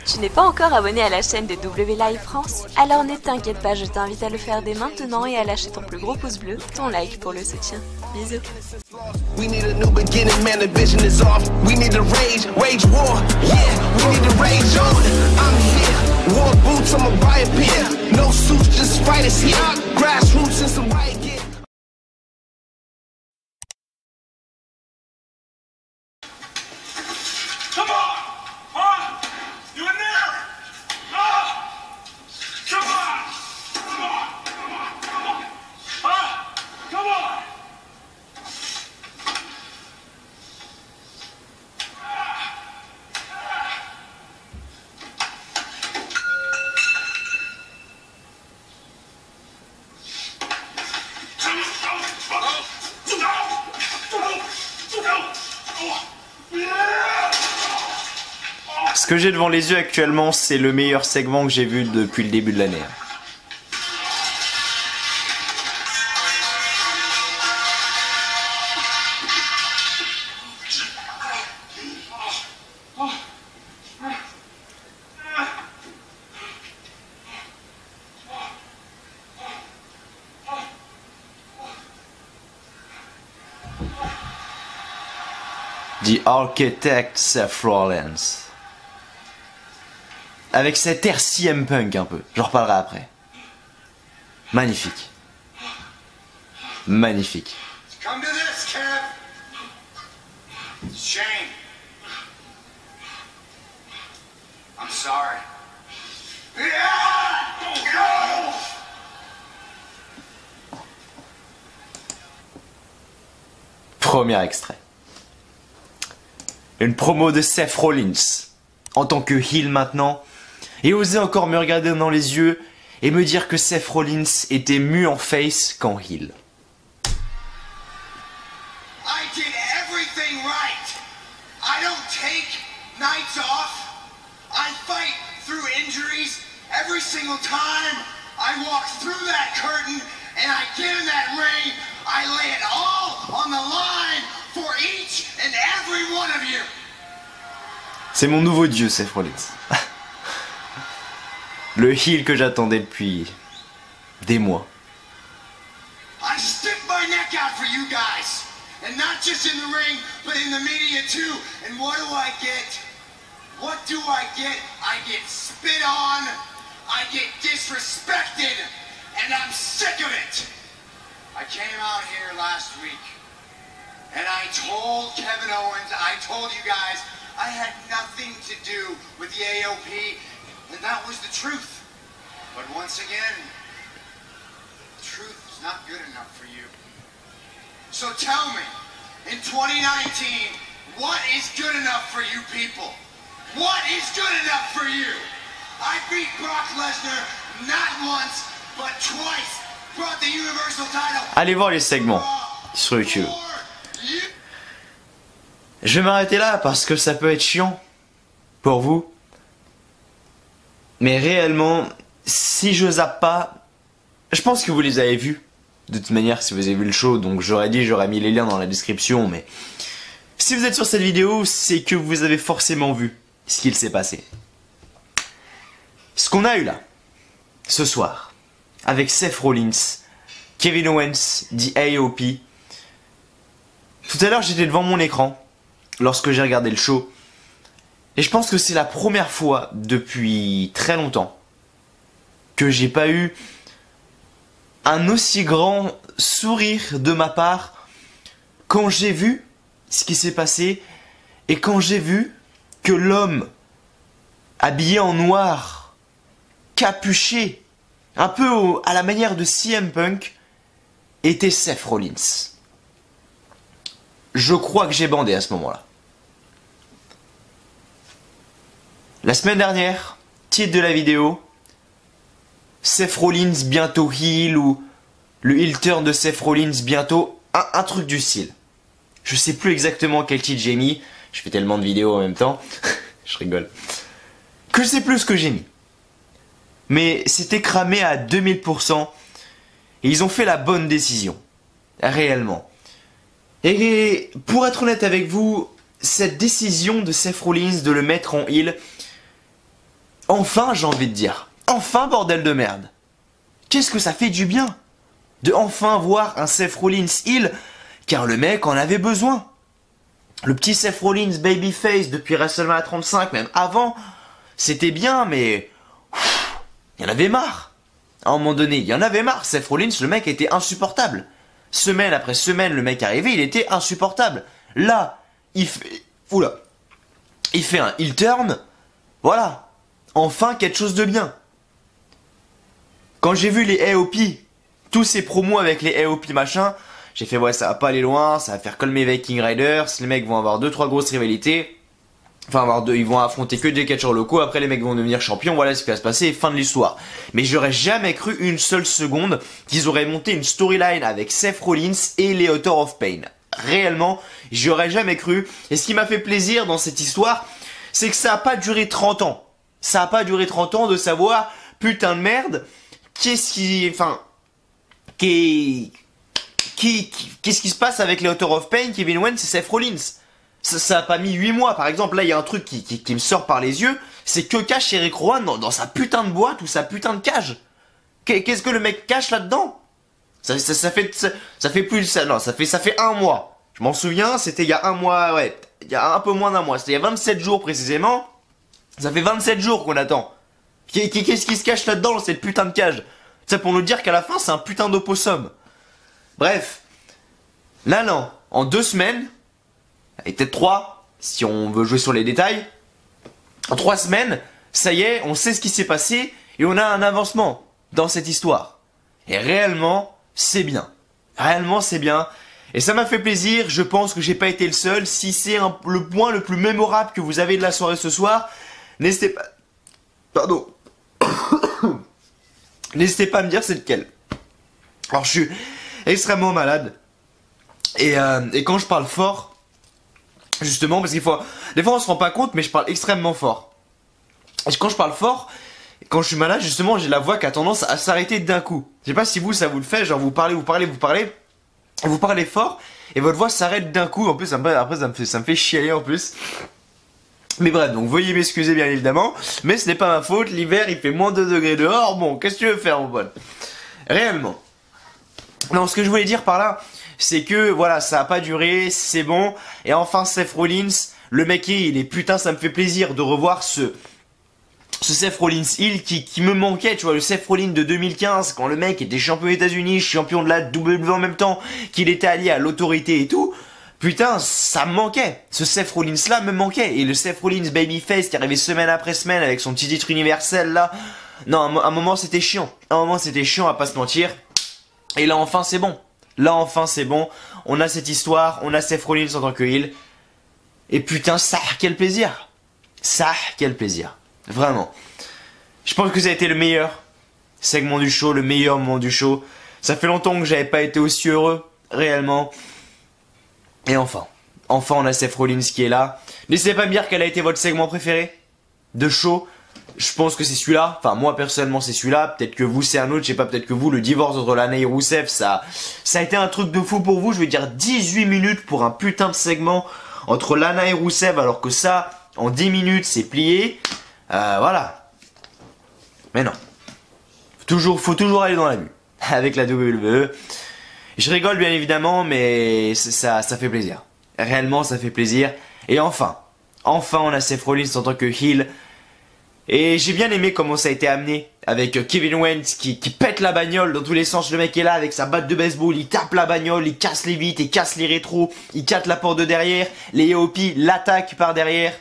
Tu n'es pas encore abonné à la chaîne de W Live France? Alors ne t'inquiète pas, je t'invite à le faire dès maintenant et à lâcher ton plus gros pouce bleu, ton like pour le soutien. Bisous. We need a new beginning, man, the vision is off. We need to wage war, yeah, we need to rage on. I'm here, war boots, I'm a riot pit. No suits, just fighters here. Grassroots and some riot gear. Come on! Huh? You in there? Come on! Come on! Come on! Come on! Huh? Come on! Ce que j'ai devant les yeux actuellement, c'est le meilleur segment que j'ai vu depuis le début de l'année. The Architect Seth Rollins. Avec cet air CM Punk un peu, j'en reparlerai après. Magnifique. Magnifique. Come to this, Kev. Shame. I'm sorry. Premier extrait. Une promo de Seth Rollins, en tant que heel maintenant, et oser encore me regarder dans les yeux et me dire que Seth Rollins était mu en face qu'en heel. I did everything right. I don't take nights off. I fight through injuries every single time. I walk through that curtain and I get in that ring. I lay it all on the line for each and every one of you. C'est mon nouveau dieu, Seth Rollins. Le heel que j'attendais depuis des mois. I stick my neck out for you guys. And not just in the ring, but in the media too. And what do I get? What do I get? I get spit on. I get disrespected. And I'm sick of it. I came out here last week. And I told Kevin Owens, I told you guys, I had nothing to do with the AOP. And that was the truth. But once again, the truth is not good enough for you. So tell me, in 2019, what is good enough for you people? What is good enough for you? I beat Brock Lesnar not once, but twice. Brought the Universal title. Allez voir les segments sur YouTube. Je vais m'arrêter là parce que ça peut être chiant pour vous. Mais réellement, si je zappe pas, je pense que vous les avez vus. De toute manière, si vous avez vu le show, donc j'aurais mis les liens dans la description, mais si vous êtes sur cette vidéo, c'est que vous avez forcément vu ce qu'il s'est passé. Ce qu'on a eu là, ce soir, avec Seth Rollins, Kevin Owens, The AOP. Tout à l'heure, j'étais devant mon écran, lorsque j'ai regardé le show, et je pense que c'est la première fois depuis très longtemps que j'ai pas eu un aussi grand sourire de ma part quand j'ai vu ce qui s'est passé et quand j'ai vu que l'homme habillé en noir, capuché, un peu à la manière de CM Punk, était Seth Rollins. Je crois que j'ai bandé à ce moment-là. La semaine dernière, titre de la vidéo, Seth Rollins bientôt heel ou le heel turn de Seth Rollins bientôt, un truc du style. Je sais plus exactement quel titre j'ai mis, je fais tellement de vidéos en même temps, je rigole. Que je sais plus ce que j'ai mis. Mais c'était cramé à 2000% et ils ont fait la bonne décision. Réellement. Et pour être honnête avec vous, cette décision de Seth Rollins de le mettre en heel, Enfin, j'ai envie de dire. Enfin, bordel de merde. Qu'est-ce que ça fait du bien de enfin voir un Seth Rollins heel, car le mec en avait besoin. Le petit Seth Rollins babyface depuis WrestleMania 35, même avant, c'était bien, mais il y en avait marre. À un moment donné, il y en avait marre. Seth Rollins, le mec était insupportable. Semaine après semaine, le mec arrivait, il était insupportable. Là, il fait... Oula. Il fait un heel turn. Voilà. Enfin, quelque chose de bien. Quand j'ai vu les AOP, tous ces promos avec les AOP machin, j'ai fait ouais, ça va pas aller loin, ça va faire comme mes Viking Riders, les mecs vont avoir 2-3 grosses rivalités. Enfin, ils vont affronter que des catcheurs locaux, après les mecs vont devenir champions, voilà ce qui va se passer, fin de l'histoire. Mais j'aurais jamais cru une seule seconde qu'ils auraient monté une storyline avec Seth Rollins et les Author of Pain. Réellement, j'aurais jamais cru. Et ce qui m'a fait plaisir dans cette histoire, c'est que ça a pas duré 30 ans. Ça a pas duré 30 ans de savoir, putain de merde, qu'est-ce qui se passe avec les Author of Pain, Kevin Owens et Seth Rollins. Ça a pas mis 8 mois, par exemple. Là, il y a un truc qui me sort par les yeux, c'est que cache Eric Rowan dans sa putain de boîte ou sa putain de cage. Qu'est-ce que le mec cache là-dedans? Ça fait plus de ça. Non, ça fait un mois. Je m'en souviens, c'était il y a un mois, ouais. Il y a un peu moins d'un mois. C'était il y a 27 jours précisément. Ça fait 27 jours qu'on attend. Qu'est-ce qui se cache là-dedans dans cette putain de cage? C'est pour nous dire qu'à la fin, c'est un putain d'opossum. Bref. Là, non. En 2 semaines, et peut-être 3, si on veut jouer sur les détails. En 3 semaines, ça y est, on sait ce qui s'est passé et on a un avancement dans cette histoire. Et réellement, c'est bien. Réellement, c'est bien. Et ça m'a fait plaisir, je pense que j'ai pas été le seul. Si c'est le point le plus mémorable que vous avez de la soirée ce soir, n'hésitez pas... Pardon. N'hésitez pas à me dire c'est lequel. Alors je suis extrêmement malade. Et quand je parle fort, justement, parce qu'il faut... Des fois on se rend pas compte, mais je parle extrêmement fort. Et quand je parle fort, quand je suis malade, justement, j'ai la voix qui a tendance à s'arrêter d'un coup. Je sais pas si ça vous le fait, genre vous parlez fort, et votre voix s'arrête d'un coup. En plus, après ça me fait chialer en plus. Mais bref, donc veuillez m'excuser bien évidemment, mais ce n'est pas ma faute, l'hiver il fait moins 2 degrés dehors, bon, qu'est-ce que tu veux faire mon pote? Réellement. Non, ce que je voulais dire par là, c'est que voilà, ça a pas duré, c'est bon, et enfin Seth Rollins, le mec il est putain, ça me fait plaisir de revoir ce Seth Rollins heel qui me manquait, tu vois, le Seth Rollins de 2015, quand le mec était champion des États-Unis, champion de la WWE en même temps, qu'il était allié à l'autorité et tout. Putain, ça me manquait. Ce Seth Rollins là me manquait. Et le Seth Rollins babyface qui arrivait semaine après semaine avec son petit titre universel là. Non, à un moment c'était chiant. À un moment c'était chiant, à pas se mentir. Et là enfin c'est bon. Là enfin c'est bon. On a cette histoire, on a Seth Rollins en tant que heel. Et putain, ça, quel plaisir. Ça, quel plaisir. Vraiment. Je pense que ça a été le meilleur segment du show, le meilleur moment du show. Ça fait longtemps que j'avais pas été aussi heureux, réellement. Et enfin on a Seth Rollins qui est là. N'hésitez pas à me dire quel a été votre segment préféré de show. Je pense que c'est celui-là. Enfin, moi personnellement c'est celui-là. Peut-être que vous c'est un autre. Je sais pas, peut-être que vous, le divorce entre Lana et Rusev, ça a été un truc de fou pour vous. Je vais dire 18 minutes pour un putain de segment entre Lana et Rusev, alors que ça, en 10 minutes, c'est plié. Voilà. Mais non. Faut toujours aller dans la vue. Avec la WWE. Je rigole bien évidemment, mais ça fait plaisir. Réellement, ça fait plaisir. Et enfin on a Seth Rollins en tant que heel. Et j'ai bien aimé comment ça a été amené avec Kevin Owens qui pète la bagnole dans tous les sens. Le mec est là avec sa batte de baseball, il tape la bagnole, il casse les vitres, il casse les rétros, il casse la porte de derrière. Les AOP l'attaquent par derrière.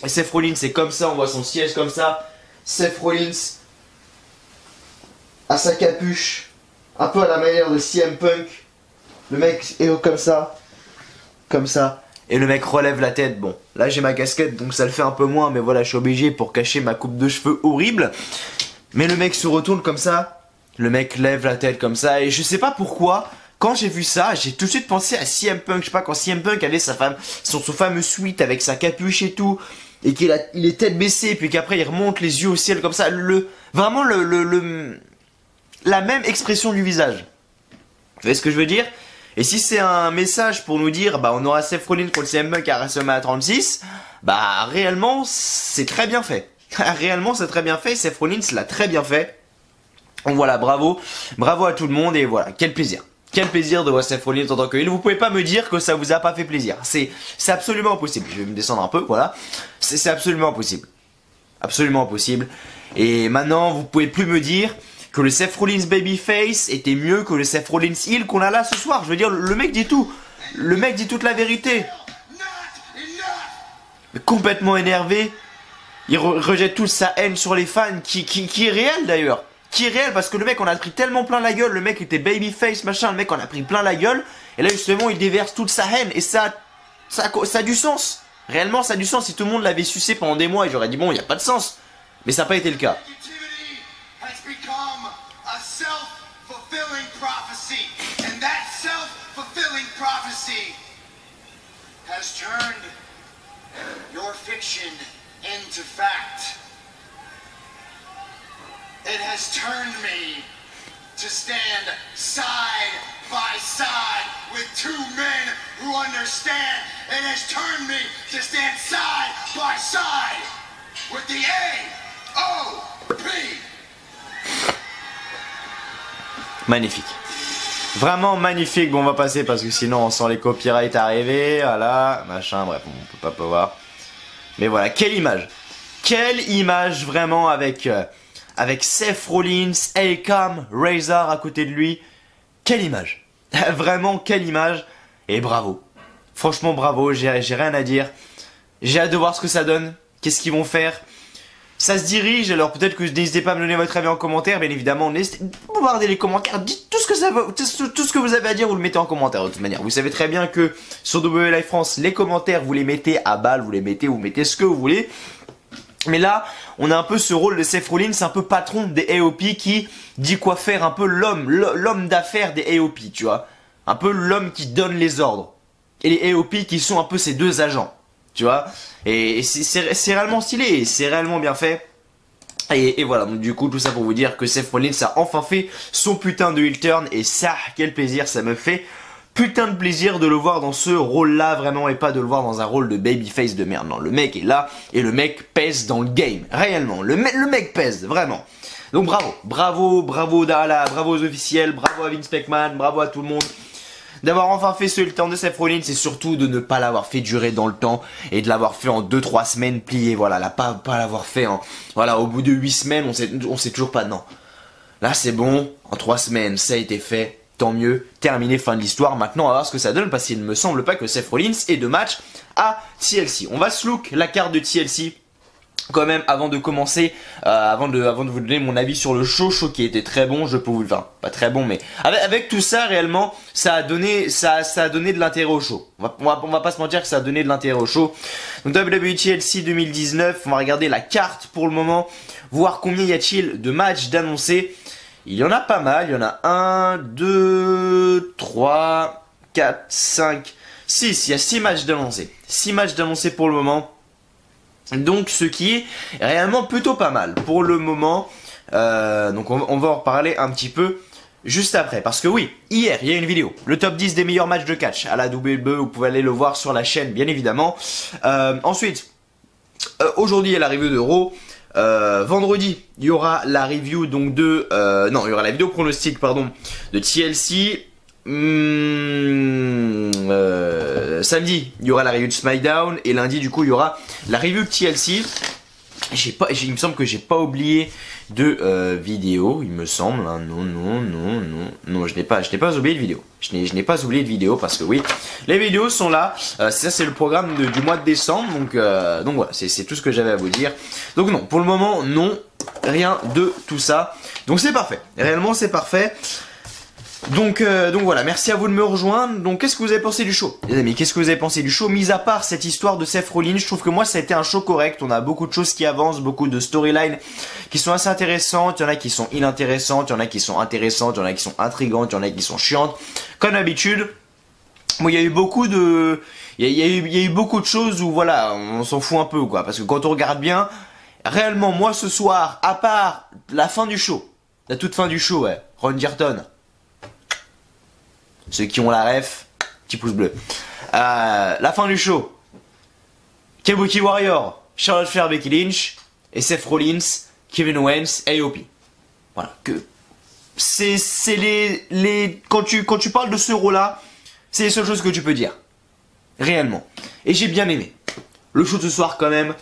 Et Seth Rollins c'est comme ça, on voit son siège comme ça. Seth Rollins à sa capuche, un peu à la manière de CM Punk. Le mec est comme ça. Et le mec relève la tête. Bon, là j'ai ma casquette donc ça le fait un peu moins, mais voilà, je suis obligé pour cacher ma coupe de cheveux horrible. Mais le mec se retourne comme ça. Le mec lève la tête comme ça. Et je sais pas pourquoi, quand j'ai vu ça, j'ai tout de suite pensé à CM Punk. Je sais pas, quand CM Punk avait son fameux suite avec sa capuche et tout, et qu'il est tête baissée, puis qu'après il remonte les yeux au ciel comme ça. Vraiment la même expression du visage. Vous voyez ce que je veux dire? Et si c'est un message pour nous dire, bah on aura Seth Rollins contre CM Punk à WrestleMania 36, bah réellement c'est très bien fait. Réellement, c'est très bien fait. Seth Rollins l'a très bien fait. Donc voilà, bravo à tout le monde et voilà, quel plaisir. Quel plaisir de voir Seth Rollins en tant que heel. Vous pouvez pas me dire que ça vous a pas fait plaisir. C'est absolument impossible. Je vais me descendre un peu, voilà. C'est absolument impossible. Absolument impossible. Et maintenant, vous pouvez plus me dire que le Seth Rollins Babyface était mieux que le Seth Rollins heel qu'on a là ce soir. Je veux dire, le mec dit tout. Le mec dit toute la vérité. Complètement énervé. Il rejette toute sa haine sur les fans, qui est réelle d'ailleurs. Qui est réel parce que le mec on a pris tellement plein la gueule, le mec était babyface machin, le mec on a pris plein la gueule et là justement il déverse toute sa haine et ça a du sens. Réellement ça a du sens. Si tout le monde l'avait sucé pendant des mois et j'aurais dit bon il n'y a pas de sens, mais ça n'a pas été le cas. It has turned me to stand side by side with two men who understand. It has turned me to stand side by side with the AOP. Magnifique. Vraiment magnifique. Bon, on va passer parce que sinon on sent les copyrights arriver. Voilà, machin, bref, on peut pas voir. Mais voilà, quelle image. Quelle image vraiment avec Seth Rollins, Akam, Razor à côté de lui. Quelle image. Vraiment, quelle image. Et bravo. Franchement, bravo. J'ai rien à dire. J'ai hâte de voir ce que ça donne. Qu'est-ce qu'ils vont faire. Ça se dirige. Alors peut-être que n'hésitez pas à me donner votre avis en commentaire. Bien évidemment, n'hésitez pas à bombarder les commentaires. Dites tout ce que vous avez à dire. Vous le mettez en commentaire de toute manière. Vous savez très bien que sur WWE Live France, les commentaires, vous les mettez à balle. Vous mettez ce que vous voulez. Mais là, on a un peu ce rôle de Seth Rollins, un peu patron des AOP qui dit quoi faire, un peu l'homme d'affaires des AOP, tu vois. Un peu l'homme qui donne les ordres. Et les AOP qui sont un peu ses deux agents, tu vois. Et c'est réellement stylé, c'est réellement bien fait. Et voilà, donc du coup, tout ça pour vous dire que Seth Rollins a enfin fait son putain de heel turn. Et ça, quel plaisir, ça me fait putain de plaisir de le voir dans ce rôle-là, vraiment, et pas de le voir dans un rôle de babyface de merde. Non, le mec est là, et le mec pèse dans le game, réellement. Le mec pèse, vraiment. Donc bravo Dala, bravo aux officiels, bravo à Vince McMahon, bravo à tout le monde. D'avoir enfin fait ce temps de Seth Rollins, et surtout de ne pas l'avoir fait durer dans le temps, et de l'avoir fait en 2-3 semaines plié, voilà, là, pas l'avoir fait en, voilà, au bout de 8 semaines, on sait toujours pas, non. Là, c'est bon, en 3 semaines, ça a été fait. Tant mieux, terminé, fin de l'histoire. Maintenant, on va voir ce que ça donne parce qu'il ne me semble pas que Seth Rollins ait de match à TLC. On va se look la carte de TLC quand même avant de commencer, avant de vous donner mon avis sur le show qui était très bon. Je peux vous, enfin pas très bon, mais avec tout ça réellement, ça a donné de l'intérêt au show. On va pas se mentir que ça a donné de l'intérêt au show. Donc WWE TLC 2019, on va regarder la carte pour le moment, voir combien y a-t-il de matchs d'annoncés. Il y en a pas mal, il y en a 1, 2, 3, 4, 5, 6, il y a 6 matchs d'annoncés. 6 matchs d'annoncés pour le moment. Donc ce qui est réellement plutôt pas mal pour le moment. Donc on va en reparler un petit peu juste après. Parce que oui, hier il y a une vidéo. Le top 10 des meilleurs matchs de catch à la WWE. Vous pouvez aller le voir sur la chaîne bien évidemment. Ensuite, aujourd'hui il y a la review de Raw. Vendredi, il y aura la review donc de non, il y aura la vidéo pronostic pardon de TLC. Samedi, il y aura la review de SmackDown et lundi du coup il y aura la review de TLC. Il me semble que j'ai pas oublié de vidéo, il me semble. Hein. Non, je n'ai pas oublié de vidéo. Je n'ai pas oublié de vidéo parce que oui, les vidéos sont là. Ça c'est le programme du mois de décembre, donc voilà, c'est tout ce que j'avais à vous dire. Donc non, pour le moment non, rien de tout ça. Donc c'est parfait. Réellement c'est parfait. Donc voilà, merci à vous de me rejoindre. Donc qu'est-ce que vous avez pensé du show, les amis? Qu'est-ce que vous avez pensé du show? Mis à part cette histoire de Seth Rollins, je trouve que moi ça a été un show correct. On a beaucoup de choses qui avancent, beaucoup de storylines qui sont assez intéressantes. Il y en a qui sont inintéressantes, il y en a qui sont intéressantes, il y en a qui sont intrigantes, il y en a qui sont chiantes. Comme d'habitude. Bon, il y a eu beaucoup de, il y a eu beaucoup de choses où voilà, on s'en fout un peu quoi. Parce que quand on regarde bien, réellement moi ce soir, à part la fin du show, la toute fin du show, ouais, Ron Jerton. Ceux qui ont la ref, petit pouce bleu. La fin du show. Kabuki Warrior, Charlotte Flair, Becky Lynch. et Seth Rollins, Kevin Owens, AOP. Voilà, que c'est quand tu parles de ce Raw-là, c'est les seules choses que tu peux dire. Réellement. Et j'ai bien aimé. Le show de ce soir quand même.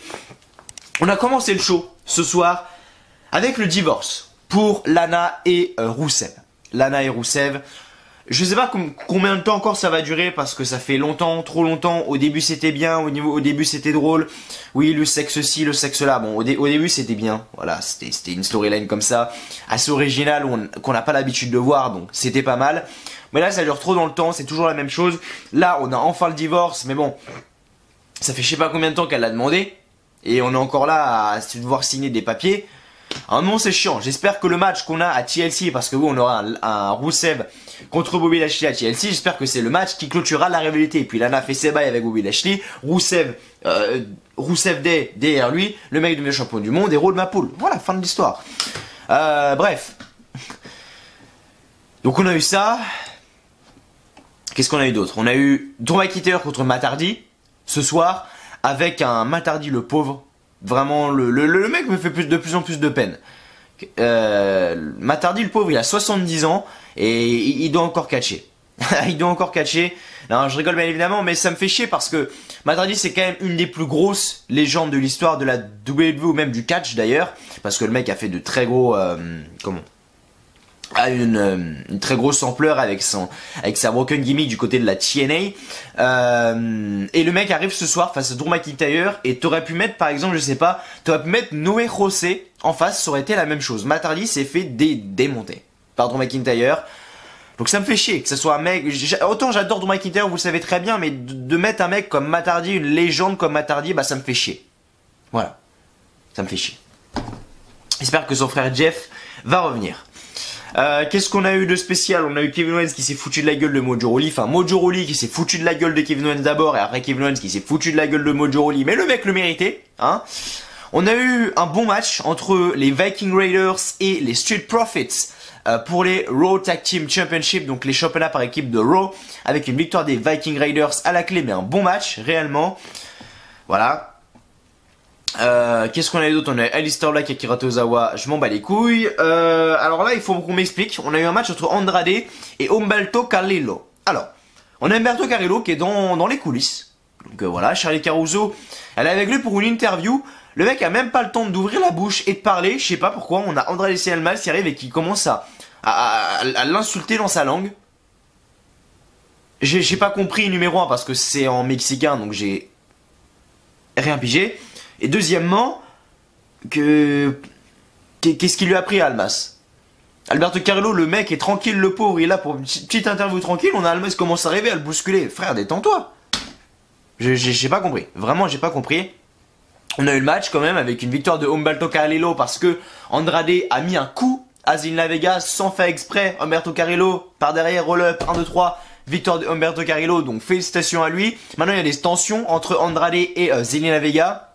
On a commencé le show ce soir avec le divorce pour Lana et Rusev. Lana et Rusev. Je sais pas combien de temps encore ça va durer parce que ça fait longtemps, trop longtemps. Au début c'était bien, au début c'était drôle. Oui, le sexe-ci, le sexe-là. Bon, au début c'était bien. Voilà, c'était une storyline comme ça, assez originale, qu'on n'a pas l'habitude de voir, donc c'était pas mal. Mais là ça dure trop dans le temps, c'est toujours la même chose. Là on a enfin le divorce, mais bon, ça fait je sais pas combien de temps qu'elle l'a demandé. Et on est encore là à devoir signer des papiers. À un moment c'est chiant, j'espère que le match qu'on a à TLC, parce que oui on aura un Rusev contre Bobby Lashley à TLC, j'espère que c'est le match qui clôturera la rivalité. Et puis Lana fait ses bails avec Bobby Lashley, Rusev Day derrière lui, le mec devient champion du monde et roule ma poule. Voilà, fin de l'histoire. Bref. Donc on a eu ça. Qu'est-ce qu'on a eu d'autre? On a eu Drew McIntyre contre Matt Hardy ce soir, avec un Matt Hardy le pauvre. Vraiment, le mec me fait de plus en plus de peine. Matt Hardy le pauvre, il a 70 ans et il doit encore catcher. Il doit encore catcher. Non, je rigole bien évidemment, mais ça me fait chier parce que Matt Hardy c'est quand même une des plus grosses légendes de l'histoire de la WWE ou même du catch d'ailleurs, parce que le mec a fait de très gros a une très grosse ampleur avec sa broken gimmick du côté de la TNA. Et le mec arrive ce soir face à Drew McIntyre et t'aurais pu mettre par exemple, je sais pas, t'aurais pu mettre Noé José en face, ça aurait été la même chose. Matt Hardy s'est fait démonter par Drew McIntyre. Donc ça me fait chier que ce soit un mec, autant j'adore Drew McIntyre, vous le savez très bien, mais de mettre un mec comme Matt Hardy, une légende comme Matt Hardy, bah ça me fait chier. Voilà. Ça me fait chier. J'espère que son frère Jeff va revenir. Qu'est-ce qu'on a eu de spécial? On a eu Kevin Owens qui s'est foutu de la gueule de Mojo Rawley. Enfin, Mojo Rawley qui s'est foutu de la gueule de Kevin Owens d'abord, et après Kevin Owens qui s'est foutu de la gueule de Mojo Rawley. Mais le mec le méritait, hein. On a eu un bon match entre les Viking Raiders et les Street Profits pour les Raw Tag Team Championship, donc les championnats par équipe de Raw, avec une victoire des Viking Raiders à la clé, mais un bon match, réellement. Voilà. Qu'est-ce qu'on a eu d'autre? On a eu Aleister Black et Akira Tozawa, je m'en bats les couilles. Alors là, il faut qu'on m'explique. On a eu un match entre Andrade et Humberto Carrillo. Alors, on a Humberto Carrillo qui est dans les coulisses. Donc voilà, Charlie Caruso, elle est avec lui pour une interview. Le mec a même pas le temps d'ouvrir la bouche et de parler. Je sais pas pourquoi. On a Andrade Cien Almas qui arrive et qui commence à l'insulter dans sa langue. J'ai pas compris numéro 1 parce que c'est en mexicain, donc j'ai rien pigé. Et deuxièmement, qu'est-ce qu'il lui a pris à Almas? Alberto Carrillo, le mec est tranquille, le pauvre, il est là pour une petite interview tranquille, on a Almas qui commence à arriver, à le bousculer. Frère, détends-toi. J'ai pas compris, vraiment j'ai pas compris. On a eu le match quand même avec une victoire de Humberto Carrillo parce que Andrade a mis un coup à Zelina Vega sans faire exprès. Humberto Carrillo par derrière, roll-up, 1, 2, 3. Victoire de Humberto Carrillo, donc félicitations à lui. Maintenant il y a des tensions entre Andrade et Zelina Vega.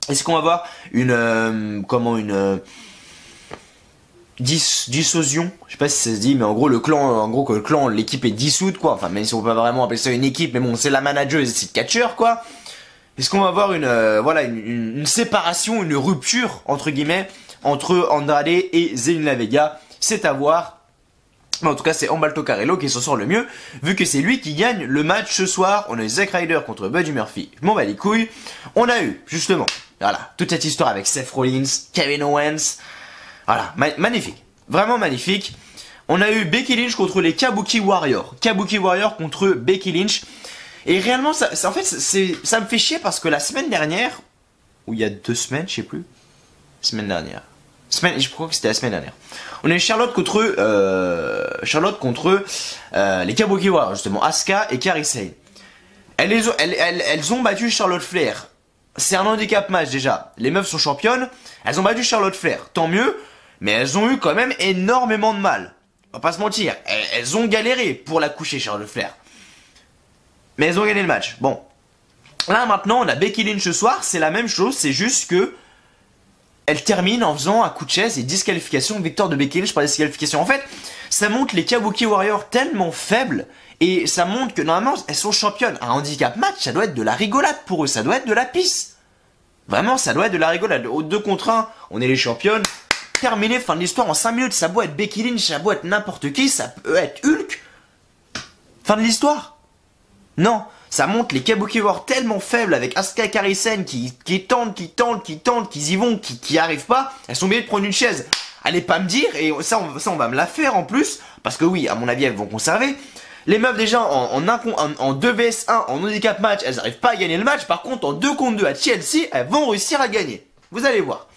Est-ce qu'on va voir une dissolution? Je sais pas si ça se dit, mais en gros l'équipe est dissoute quoi. Enfin, même si on peut pas vraiment appeler ça une équipe, mais bon, c'est la manageuse, c'est le catcheur quoi. Est-ce qu'on va avoir une séparation, une rupture entre guillemets entre Andrade et Zelina Vega? C'est à voir. Mais en tout cas, c'est Humberto Carrillo qui s'en sort le mieux, vu que c'est lui qui gagne le match ce soir. On a eu Zack Ryder contre Buddy Murphy. Je m'en bats les couilles. On a eu, justement, voilà, toute cette histoire avec Seth Rollins, Kevin Owens. Voilà, magnifique. Vraiment magnifique. On a eu Becky Lynch contre les Kabuki Warriors. Kabuki Warriors contre Becky Lynch. Et réellement, ça me fait chier parce que la semaine dernière, ou il y a 2 semaines, je sais plus. Semaine dernière. Je crois que c'était la semaine dernière. On a eu Charlotte contre les Kabuki Warriors, justement, Asuka et Kairi Sane. Elles ont battu Charlotte Flair. C'est un handicap match déjà. Les meufs sont championnes. Elles ont battu Charlotte Flair. Tant mieux. Mais elles ont eu quand même énormément de mal. On va pas se mentir. Elles ont galéré pour la coucher, Charlotte Flair. Mais elles ont gagné le match. Bon. Là maintenant, on a Becky Lynch ce soir. C'est la même chose. C'est juste que elle termine en faisant un coup de chaise et disqualification, victoire de Becky Lynch par disqualification. En fait, ça montre les Kabuki Warriors tellement faibles et ça montre que normalement elles sont championnes. Un handicap match, ça doit être de la rigolade pour eux, ça doit être de la pisse. Vraiment, ça doit être de la rigolade. Au 2 contre 1, on est les championnes. Terminé, fin de l'histoire en 5 minutes. Ça doit être Becky Lynch, ça doit être n'importe qui, ça peut être Hulk. Fin de l'histoire. Non, ça montre les Kabuki Warriors tellement faibles avec Asuka et Kairi Sane qui tentent, qui y vont, qui arrivent pas. Elles sont obligées de prendre une chaise. Allez pas me dire, et ça on va me la faire en plus, parce que oui, à mon avis, elles vont conserver. Les meufs déjà en 2 vs 1, en handicap match, elles n'arrivent pas à gagner le match. Par contre, en 2 contre 2 à Chelsea, elles vont réussir à gagner. Vous allez voir.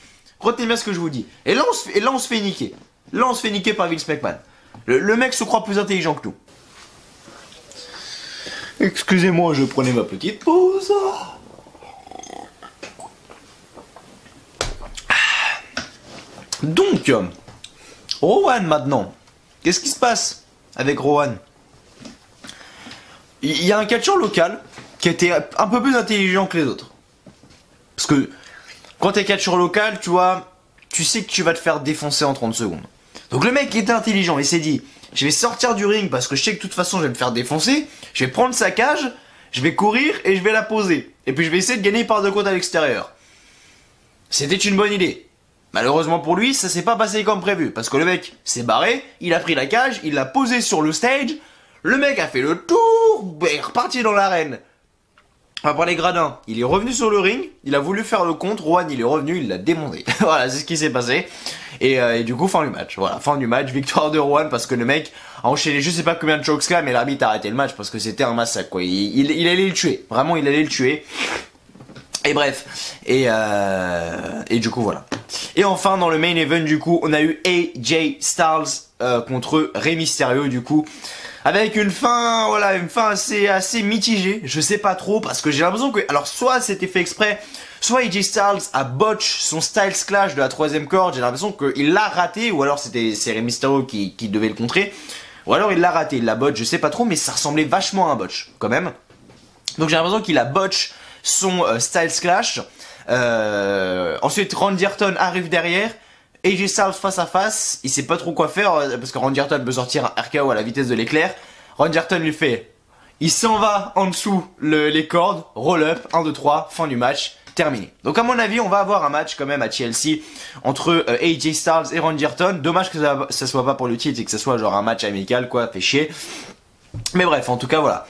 Retenez bien ce que je vous dis. Et là, on se fait niquer. Là, on se fait niquer par Vince McMahon. Le mec se croit plus intelligent que nous. Excusez-moi, je prenais ma petite pause. Donc, Rowan maintenant. Qu'est-ce qui se passe avec Rowan? Il y a un catcheur local qui était un peu plus intelligent que les autres. Parce que quand t'es catcheur local, tu vois, tu sais que tu vas te faire défoncer en 30 secondes. Donc le mec était intelligent, il s'est dit, je vais sortir du ring parce que je sais que de toute façon je vais me faire défoncer, je vais prendre sa cage, je vais courir et je vais la poser. Et puis je vais essayer de gagner par 2 côtes à l'extérieur. C'était une bonne idée. Malheureusement pour lui, ça s'est pas passé comme prévu. Parce que le mec s'est barré, il a pris la cage, il l'a posée sur le stage, le mec a fait le tour, il est reparti dans l'arène. Après les gradins, il est revenu sur le ring, il a voulu faire le compte, Rowan il est revenu, il l'a démonté. Voilà, c'est ce qui s'est passé. Et du coup, fin du match. Voilà, fin du match, victoire de Rowan parce que le mec a enchaîné je sais pas combien de chokeslam mais l'arbitre a arrêté le match parce que c'était un massacre quoi. Il allait le tuer, vraiment il allait le tuer. Et bref, et du coup voilà. Et enfin dans le main event du coup, on a eu AJ Styles contre Rey Mysterio du coup. Avec une fin, voilà, une fin assez mitigée. Je sais pas trop parce que j'ai l'impression que, alors soit c'était fait exprès, soit AJ Styles a botch son Styles Clash de la 3ème corde. J'ai l'impression qu'il l'a raté, ou alors c'est Rey Mysterio qui devait le contrer, ou alors il l'a raté, il l'a botch. Je sais pas trop, mais ça ressemblait vachement à un botch quand même. Donc j'ai l'impression qu'il a botch son Styles Clash. Ensuite Randy Orton arrive derrière. AJ Styles face à face, il sait pas trop quoi faire parce que Randy Orton peut sortir un RKO à la vitesse de l'éclair. Randy Orton lui fait, il s'en va en dessous les cordes, roll up, 1, 2, 3, fin du match, terminé. Donc à mon avis, on va avoir un match quand même à Chelsea entre AJ Styles et Randy Orton. Dommage que ça soit pas pour le titre et que ça soit genre un match amical quoi, fait chier. Mais bref, en tout cas voilà.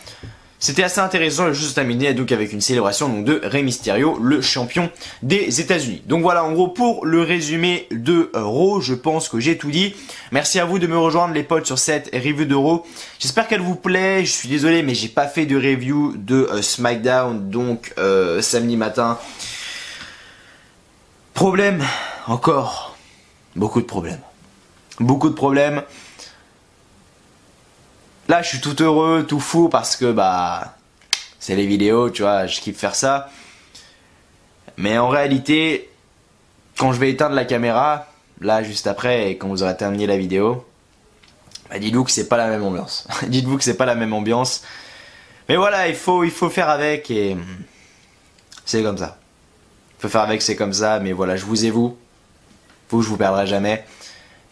C'était assez intéressant, le jeu se terminait donc avec une célébration donc, de Rey Mysterio, le champion des États-Unis. Donc voilà, en gros, pour le résumé de Raw, je pense que j'ai tout dit. Merci à vous de me rejoindre les potes sur cette review de Raw. J'espère qu'elle vous plaît. Je suis désolé, mais j'ai pas fait de review de SmackDown, donc samedi matin. Problème, encore, beaucoup de problèmes. Beaucoup de problèmes. Là, je suis tout heureux, tout fou parce que bah c'est les vidéos, tu vois, je kiffe faire ça. Mais en réalité, quand je vais éteindre la caméra, là juste après, et quand vous aurez terminé la vidéo, bah dites-vous que c'est pas la même ambiance. Dites-vous que c'est pas la même ambiance. Mais voilà, il faut faire avec et c'est comme ça. Il faut faire avec, c'est comme ça. Mais voilà, je vous ai vous, je vous perdrai jamais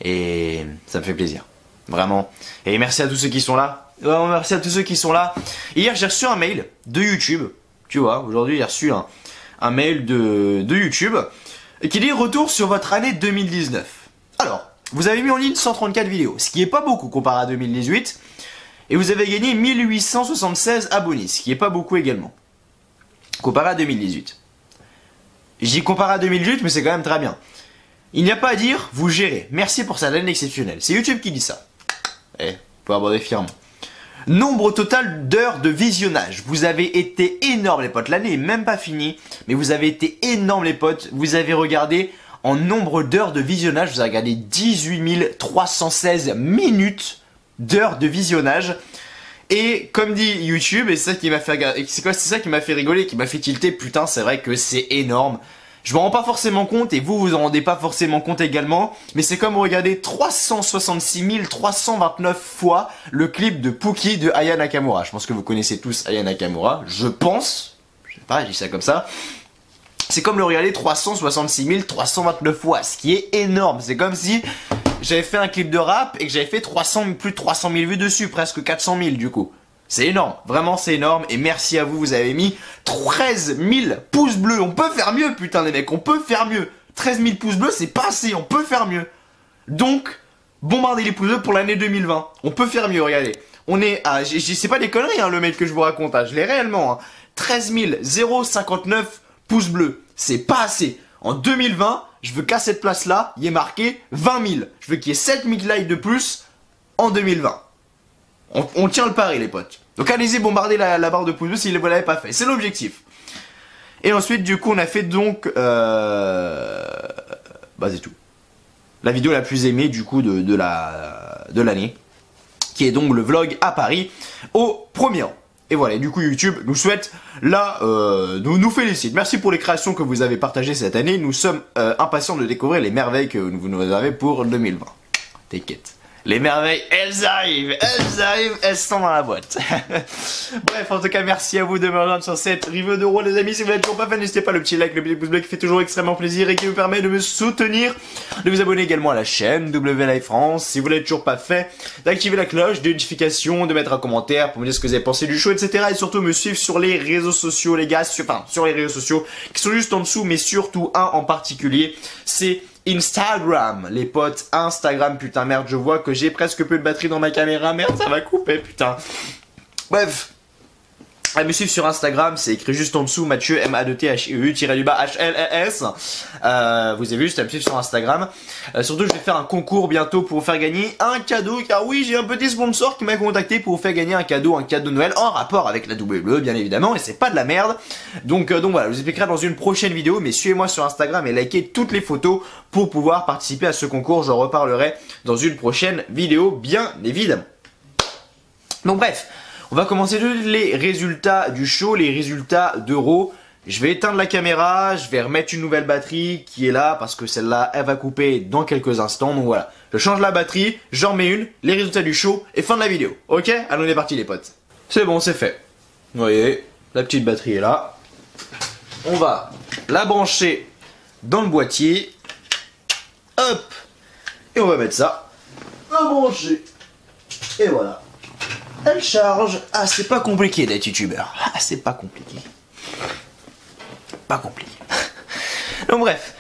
et ça me fait plaisir. Vraiment. Et merci à tous ceux qui sont là. Merci à tous ceux qui sont là. Hier, j'ai reçu un mail de YouTube. Tu vois, aujourd'hui, j'ai reçu un mail de YouTube qui dit retour sur votre année 2019. Alors, vous avez mis en ligne 134 vidéos, ce qui est pas beaucoup comparé à 2018. Et vous avez gagné 1876 abonnés, ce qui est pas beaucoup également. Comparé à 2018. Je dis comparé à 2018, mais c'est quand même très bien. Il n'y a pas à dire, vous gérez. Merci pour cette année exceptionnelle. C'est YouTube qui dit ça. Eh, faut avoir des firmes. Nombre total d'heures de visionnage. Vous avez été énorme les potes. L'année est même pas finie, mais vous avez été énorme les potes. Vous avez regardé en nombre d'heures de visionnage. Vous avez regardé 18 316 minutes d'heures de visionnage. Et comme dit YouTube, et c'est ça qui m'a fait, c'est ça qui m'a fait rigoler, qui m'a fait tilter. Putain, c'est vrai que c'est énorme. Je m'en rends pas forcément compte et vous en rendez pas forcément compte également. Mais c'est comme regarder 366 329 fois le clip de Pookie de Aya Nakamura. Je pense que vous connaissez tous Aya Nakamura. Je pense. Je sais pas, je dis ça comme ça. C'est comme le regarder 366 329 fois. Ce qui est énorme. C'est comme si j'avais fait un clip de rap et que j'avais fait plus de 300 000 vues dessus. Presque 400 000 du coup. C'est énorme, vraiment c'est énorme, et merci à vous, vous avez mis 13 000 pouces bleus. On peut faire mieux, putain les mecs, on peut faire mieux. 13 000 pouces bleus, c'est pas assez, on peut faire mieux. Donc, bombardez les pouces bleus pour l'année 2020. On peut faire mieux, regardez. On est à, c'est pas des conneries hein, le mail que je vous raconte, hein, je l'ai réellement. Hein. 13 059 pouces bleus, c'est pas assez. En 2020, je veux qu'à cette place-là, il y ait marqué 20 000. Je veux qu'il y ait 7 000 likes de plus en 2020. On tient le pari les potes. Donc allez-y bombarder la barre de pouces bleus si vous l'avez pas fait. C'est l'objectif. Et ensuite du coup on a fait donc bah c'est tout. La vidéo la plus aimée du coup de l'année. Qui est donc le vlog à Paris au premier rang. Et voilà, et du coup YouTube nous souhaite là, nous félicite. Merci pour les créations que vous avez partagées cette année. Nous sommes impatients de découvrir les merveilles que vous nous avez pour 2020. T'inquiète. Les merveilles, elles arrivent, elles sont dans la boîte. Bref, en tout cas, merci à vous de me rejoindre sur cette review d'Euro, les amis. Si vous n'êtes toujours pas fan, n'hésitez pas le petit like, le petit pouce bleu qui fait toujours extrêmement plaisir et qui vous permet de me soutenir, de vous abonner également à la chaîne WLive France. Si vous l'avez toujours pas fait, d'activer la cloche de notification, de mettre un commentaire pour me dire ce que vous avez pensé du show, etc. Et surtout me suivre sur les réseaux sociaux, les gars, sur les réseaux sociaux qui sont juste en dessous, mais surtout un en particulier, c'est Instagram, les potes, Instagram, putain merde, je vois que j'ai presque peu de batterie dans ma caméra, merde, ça va couper, putain. Bref, à me suivre sur Instagram, c'est écrit juste en dessous, Mathieu, M-A-2-T-H-I-E-HLLS. Vous avez vu, c'est à me suivre sur Instagram. Surtout, je vais faire un concours bientôt pour vous faire gagner un cadeau, car oui, j'ai un petit sponsor qui m'a contacté pour vous faire gagner un cadeau de Noël, en rapport avec la WWE, bien évidemment, et c'est pas de la merde. Donc voilà, je vous expliquerai dans une prochaine vidéo, mais suivez-moi sur Instagram et likez toutes les photos pour pouvoir participer à ce concours. J'en reparlerai dans une prochaine vidéo, bien évidemment. Donc bref. On va commencer les résultats du show, les résultats d'Euro. Je vais éteindre la caméra, je vais remettre une nouvelle batterie qui est là parce que celle-là, elle va couper dans quelques instants. Donc voilà, je change la batterie, j'en mets une, les résultats du show et fin de la vidéo. Ok? Allons, on est parti les potes. C'est bon, c'est fait. Vous voyez, la petite batterie est là. On va la brancher dans le boîtier. Hop! Et on va mettre ça. La brancher. Et voilà. Elle charge. Ah, c'est pas compliqué d'être youtubeur. Ah, c'est pas compliqué. Pas compliqué. Donc bref.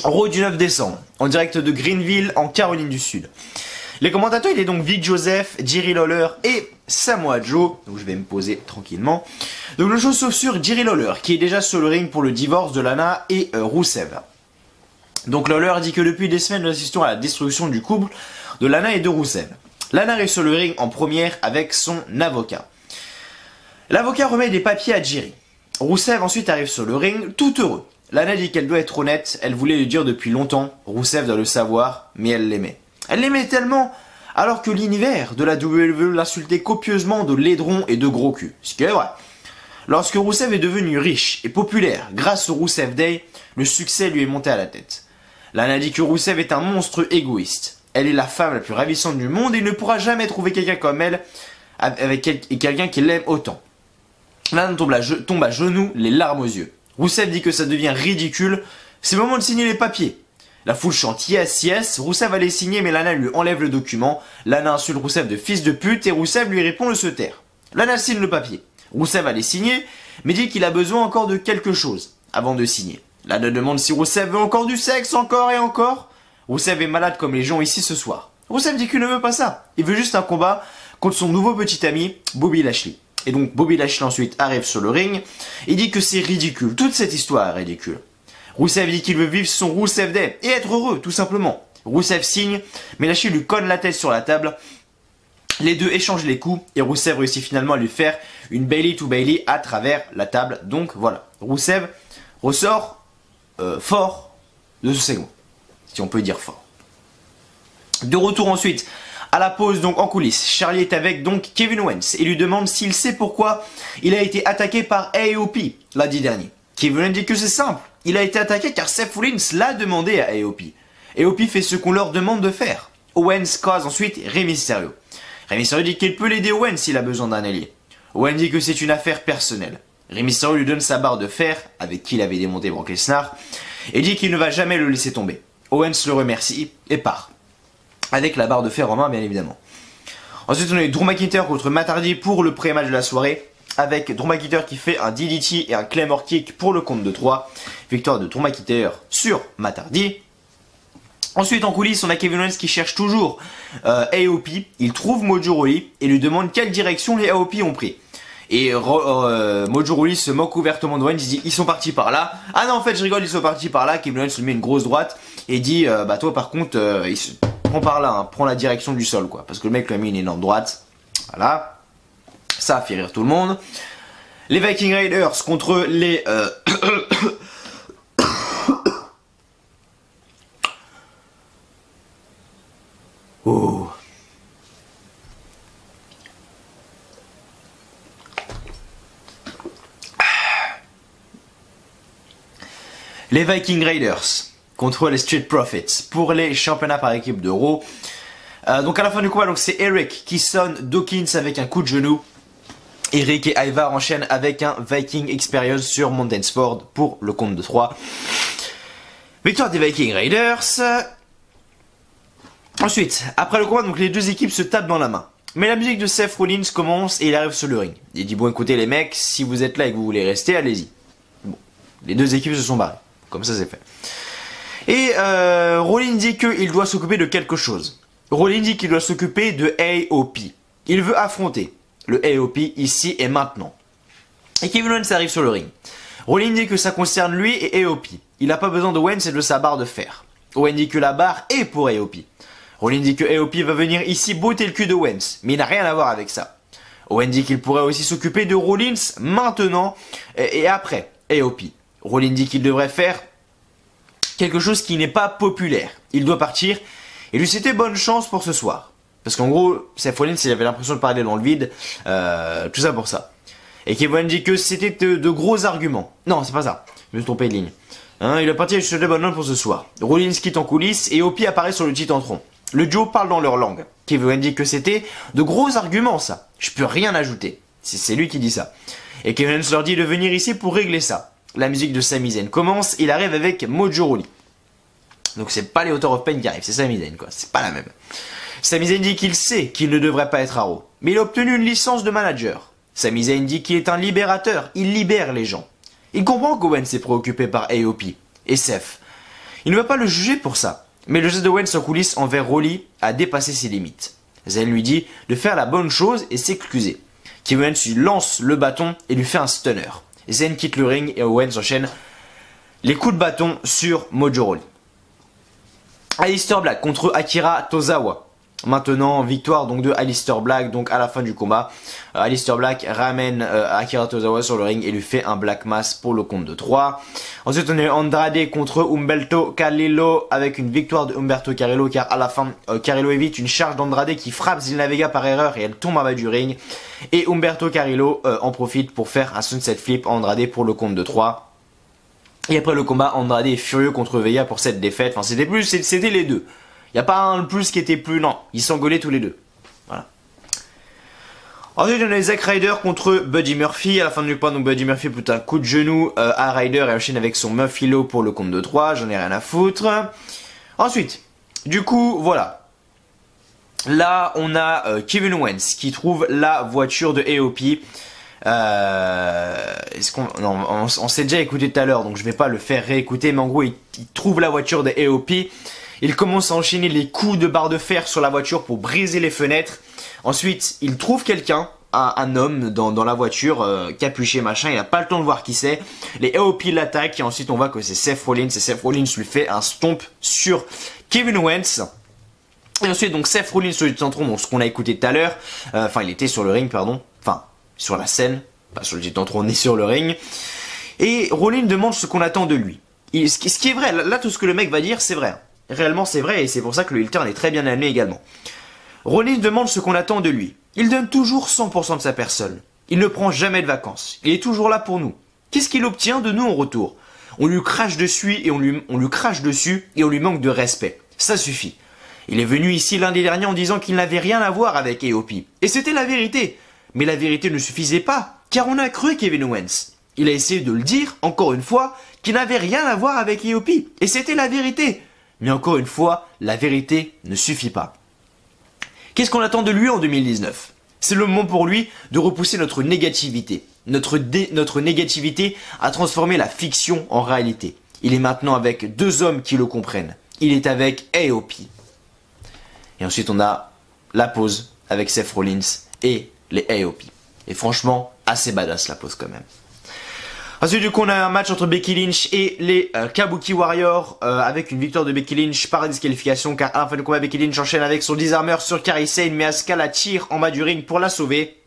Raw du 9 décembre. En direct de Greenville, en Caroline du Sud. Les commentateurs, il est donc Vic Joseph, Jerry Lawler et Samoa Joe. Donc je vais me poser tranquillement. Donc le show sauf sur Jerry Lawler, qui est déjà sur le ring pour le divorce de Lana et Rusev. Donc Lawler dit que depuis des semaines, nous assistons à la destruction du couple de Lana et de Rusev. Lana arrive sur le ring en première avec son avocat. L'avocat remet des papiers à Jerry. Rusev ensuite arrive sur le ring, tout heureux. Lana dit qu'elle doit être honnête, elle voulait le dire depuis longtemps, Rusev doit le savoir, mais elle l'aimait. Elle l'aimait tellement, alors que l'univers de la WWE l'insultait copieusement de laidron et de gros cul. Ce qui est vrai. Lorsque Rusev est devenu riche et populaire grâce au Rusev Day, le succès lui est monté à la tête. Lana dit que Rusev est un monstre égoïste. Elle est la femme la plus ravissante du monde et il ne pourra jamais trouver quelqu'un comme elle, avec quelqu'un qui l'aime autant. Lana tombe à genoux, les larmes aux yeux. Rusev dit que ça devient ridicule, c'est le moment de signer les papiers. La foule chante yes, yes, Rusev va les signer mais Lana lui enlève le document. Lana insulte Rusev de fils de pute et Rusev lui répond de se taire. Lana signe le papier. Rusev va les signer mais dit qu'il a besoin encore de quelque chose avant de signer. Lana demande si Rusev veut encore du sexe, encore et encore. Rusev est malade comme les gens ici ce soir. Rusev dit qu'il ne veut pas ça. Il veut juste un combat contre son nouveau petit ami, Bobby Lashley. Et donc Bobby Lashley ensuite arrive sur le ring. Il dit que c'est ridicule. Toute cette histoire est ridicule. Rusev dit qu'il veut vivre son Rusev Day et être heureux, tout simplement. Rusev signe, mais Lashley lui cogne la tête sur la table. Les deux échangent les coups et Rusev réussit finalement à lui faire une Bayley to Bayley à travers la table. Donc voilà, Rusev ressort fort de ce segment. Si on peut dire fort. De retour ensuite à la pause donc en coulisses, Charlie est avec donc Kevin Owens et lui demande s'il sait pourquoi il a été attaqué par AOP lundi dernier. Kevin dit que c'est simple, il a été attaqué car Seth Rollins l'a demandé à AOP. AOP fait ce qu'on leur demande de faire. Owens cause ensuite Rey Mysterio. Rey Mysterio dit qu'il peut l'aider Owens s'il a besoin d'un allié. Owens dit que c'est une affaire personnelle. Rey Mysterio lui donne sa barre de fer, avec qui il avait démonté Brock Lesnar, et dit qu'il ne va jamais le laisser tomber. Owens le remercie et part. Avec la barre de fer en main, bien évidemment. Ensuite, on a eu Drew McIntyre contre Matt Hardy pour le pré-match de la soirée, avec Drew McIntyre qui fait un DDT et un Claymore Kick pour le compte de 3. Victoire de Drew McIntyre sur Matt Hardy. Ensuite, en coulisses, on a Kevin Owens qui cherche toujours AOP. Il trouve Mojo Rawley et lui demande quelle direction les AOP ont pris. Et Mojo Rawley se moque ouvertement de Owens, il dit ils sont partis par là. Ah non, en fait je rigole, ils sont partis par là. Kevin Owens lui met une grosse droite et dit bah toi par contre il se prend par là, hein, prends la direction du sol quoi. Parce que le mec lui a mis une énorme droite. Voilà. Ça a fait rire tout le monde. Les Viking Raiders contre les oh. Les Viking Raiders contre les Street Profits pour les championnats par équipe de Raw. Donc à la fin du combat, c'est Eric qui sonne Dawkins avec un coup de genou. Eric et Ivar enchaînent avec un Viking Experience sur Mountain Ford pour le compte de 3. Victoire des Viking Raiders. Ensuite, après le combat, donc les deux équipes se tapent dans la main. Mais la musique de Seth Rollins commence et il arrive sur le ring. Il dit bon écoutez les mecs, si vous êtes là et que vous voulez rester, allez-y. Bon, les deux équipes se sont barrées. Comme ça c'est fait. Et Rollins dit qu'il doit s'occuper de quelque chose. Rollins dit qu'il doit s'occuper de AOP. Il veut affronter le AOP ici et maintenant. Et Kevin Owens arrive sur le ring. Rollins dit que ça concerne lui et AOP. Il n'a pas besoin de Owens et de sa barre de fer. Owens dit que la barre est pour AOP. Rollins dit que AOP va venir ici botter le cul de Owens. Mais il n'a rien à voir avec ça. Owens dit qu'il pourrait aussi s'occuper de Rollins maintenant et après AOP. Rollins dit qu'il devrait faire quelque chose qui n'est pas populaire. Il doit partir et lui souhaiter bonne chance pour ce soir. Parce qu'en gros, Seth Rollins il avait l'impression de parler dans le vide. Tout ça pour ça. Et Kevin dit que c'était de gros arguments. Non, c'est pas ça. Je me suis trompé de ligne. Hein, il est parti et lui souhaiter bonne chance pour ce soir. Rollins quitte en coulisses et AOP apparaît sur le Titantron. Le duo parle dans leur langue. Kevin dit que c'était de gros arguments ça. Je peux rien ajouter. C'est lui qui dit ça. Et Kevin leur dit de venir ici pour régler ça. La musique de Sami Zayn commence, il arrive avec Mojo Rawley. Donc c'est pas les Author of Pain qui arrivent, c'est Sami Zayn quoi, c'est pas la même. Sami Zayn dit qu'il sait qu'il ne devrait pas être à Raw, mais il a obtenu une licence de manager. Sami Zayn dit qu'il est un libérateur, il libère les gens. Il comprend qu'Owens est préoccupé par AOP et Seth. Il ne va pas le juger pour ça, mais le geste d'Owens en coulisses envers Rawley a dépassé ses limites. Zayn lui dit de faire la bonne chose et s'excuser. Kevin Owens lui lance le bâton et lui fait un stunner. Zayn quitte le ring et Owens enchaîne les coups de bâton sur Mojo Rawley. Aleister Black contre Akira Tozawa. Maintenant, victoire donc de Aleister Black donc à la fin du combat. Aleister Black ramène Akira Tozawa sur le ring et lui fait un Black Mass pour le compte de 3. Ensuite, on a Andrade contre Humberto Carrillo avec une victoire de Humberto Carrillo car à la fin, Carrillo évite une charge d'Andrade qui frappe Zelina Vega par erreur et elle tombe en bas du ring. Et Humberto Carrillo en profite pour faire un Sunset Flip à Andrade pour le compte de 3. Et après le combat, Andrade est furieux contre Vega pour cette défaite. Enfin, c'était les deux. Il n'y a pas un plus qui était plus... Non, ils s'engueulaient tous les deux. Voilà. Ensuite, on a les Zack Ryder contre Buddy Murphy. À la fin du combat, donc Buddy Murphy plutôt un coup de genou à Ryder et enchaîne avec son Murphy Low pour le compte de 3. J'en ai rien à foutre. Ensuite, du coup, voilà. Là, on a Kevin Owens qui trouve la voiture de AOP. On s'est déjà écouté tout à l'heure, donc je vais pas le faire réécouter. Mais en gros, il trouve la voiture de AOP. Il commence à enchaîner les coups de barre de fer sur la voiture pour briser les fenêtres. Ensuite, il trouve quelqu'un, un homme dans la voiture, capuché machin. Il n'a pas le temps de voir qui c'est. Les AOP l'attaquent et ensuite on voit que c'est Seth Rollins. Et Seth Rollins lui fait un stomp sur Kevin Owens. Et ensuite, donc Seth Rollins sur le Titantron, donc ce qu'on a écouté tout à l'heure. Enfin, il était sur le ring, pardon. Enfin, sur la scène. Pas sur le Titantron, on est sur le ring. Et Rollins demande ce qu'on attend de lui. Ce qui est vrai, là tout ce que le mec va dire, c'est vrai. Réellement c'est vrai et c'est pour ça que le heel turn est très bien amené également. Rollins demande ce qu'on attend de lui. Il donne toujours 100% de sa personne. Il ne prend jamais de vacances. Il est toujours là pour nous. Qu'est-ce qu'il obtient de nous en retour? On lui crache dessus et on lui crache dessus et on lui manque de respect. Ça suffit. Il est venu ici lundi dernier en disant qu'il n'avait rien à voir avec AOP. Et c'était la vérité. Mais la vérité ne suffisait pas, car on a cru Kevin Owens. Il a essayé de le dire, encore une fois, qu'il n'avait rien à voir avec AOP. Et c'était la vérité. Mais encore une fois, la vérité ne suffit pas. Qu'est-ce qu'on attend de lui en 2019? C'est le moment pour lui de repousser notre négativité. Notre négativité a transformé la fiction en réalité. Il est maintenant avec 2 hommes qui le comprennent. Il est avec AOP. Et ensuite on a la pause avec Seth Rollins et les AOP. Et franchement, assez badass la pause quand même. Ensuite du coup on a un match entre Becky Lynch et les Kabuki Warriors avec une victoire de Becky Lynch par disqualification car à la fin du combat Becky Lynch enchaîne avec son disarmeur sur Kairi Sane mais Asuka la tire en bas du ring pour la sauver.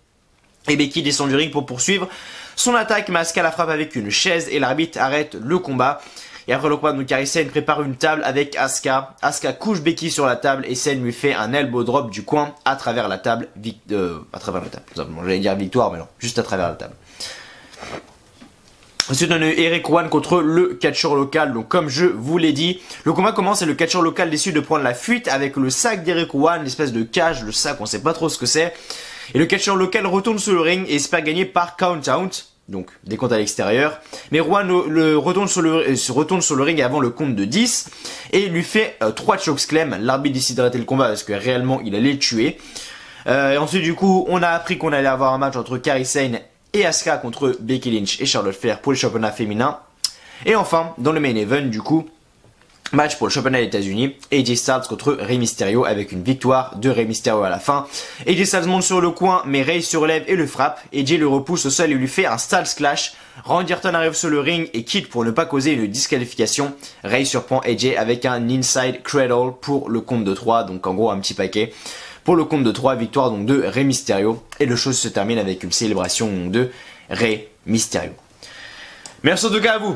Et Becky descend du ring pour poursuivre son attaque mais Asuka la frappe avec une chaise et l'arbitre arrête le combat. Et après le combat, donc Kairi Sane prépare une table avec Asuka. Asuka couche Becky sur la table et Sane lui fait un elbow drop du coin à travers la table. J'allais dire victoire mais non, juste à travers la table. Ensuite, on a eu Eric Rowan contre le catcheur local. Donc, comme je vous l'ai dit, le combat commence et le catcheur local décide de prendre la fuite avec le sac d'Eric Rowan, l'espèce de cage, le sac, on sait pas trop ce que c'est. Et le catcheur local retourne sur le ring et espère gagner par count-out. Donc, des comptes à l'extérieur. Mais Rowan retourne sur le ring avant le compte de 10 et lui fait 3 chokeslam. L'arbitre décide d'arrêter le combat parce que réellement, il allait le tuer. Et ensuite, du coup, on a appris qu'on allait avoir un match entre Kairi Sane et Asuka contre Becky Lynch et Charlotte Flair pour le championnat féminin. Et enfin, dans le main event, du coup, match pour le championnat des États-Unis, AJ Styles contre Rey Mysterio avec une victoire de Rey Mysterio à la fin. AJ Styles monte sur le coin, mais Rey se relève et le frappe. AJ le repousse au sol et lui fait un Styles Clash. Randy Orton arrive sur le ring et quitte pour ne pas causer une disqualification. Rey surprend AJ avec un Inside Cradle pour le compte de 3, donc en gros un petit paquet. Pour le compte de 3, victoire donc de Rey Mysterio. Et le show se termine avec une célébration de Rey Mysterio. Merci en tout cas à vous,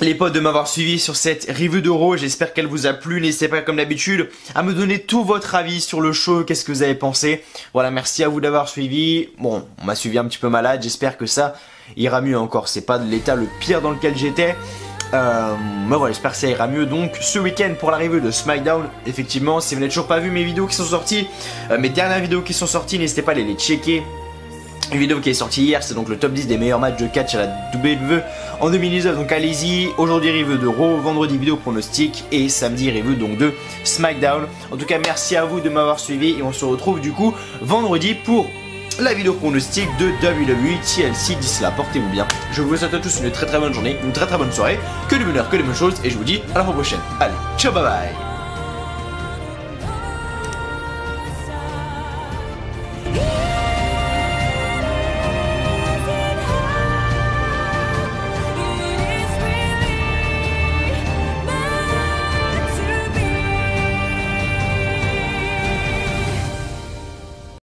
les potes, de m'avoir suivi sur cette review de Raw. J'espère qu'elle vous a plu. N'hésitez pas comme d'habitude à me donner tout votre avis sur le show. Qu'est-ce que vous avez pensé? Voilà, merci à vous d'avoir suivi. Bon, on m'a suivi un petit peu malade. J'espère que ça ira mieux encore. C'est pas l'état le pire dans lequel j'étais. Mais voilà, j'espère que ça ira mieux. Donc ce week-end pour la review de SmackDown, effectivement, si vous n'avez toujours pas vu mes vidéos qui sont sorties, mes dernières vidéos qui sont sorties, n'hésitez pas à les checker. Une vidéo qui est sortie hier, c'est donc le top 10 des meilleurs matchs de catch à la WWE en 2019, donc allez-y. Aujourd'hui review de Raw, vendredi vidéo pronostic et samedi review donc de SmackDown. En tout cas, merci à vous de m'avoir suivi et on se retrouve du coup vendredi pour la vidéo pronostic de WWE TLC. D'ici là, portez-vous bien. Je vous souhaite à tous une très bonne journée, une très bonne soirée, que du bonheur, que des bonnes choses et je vous dis à la prochaine. Allez, ciao, bye bye.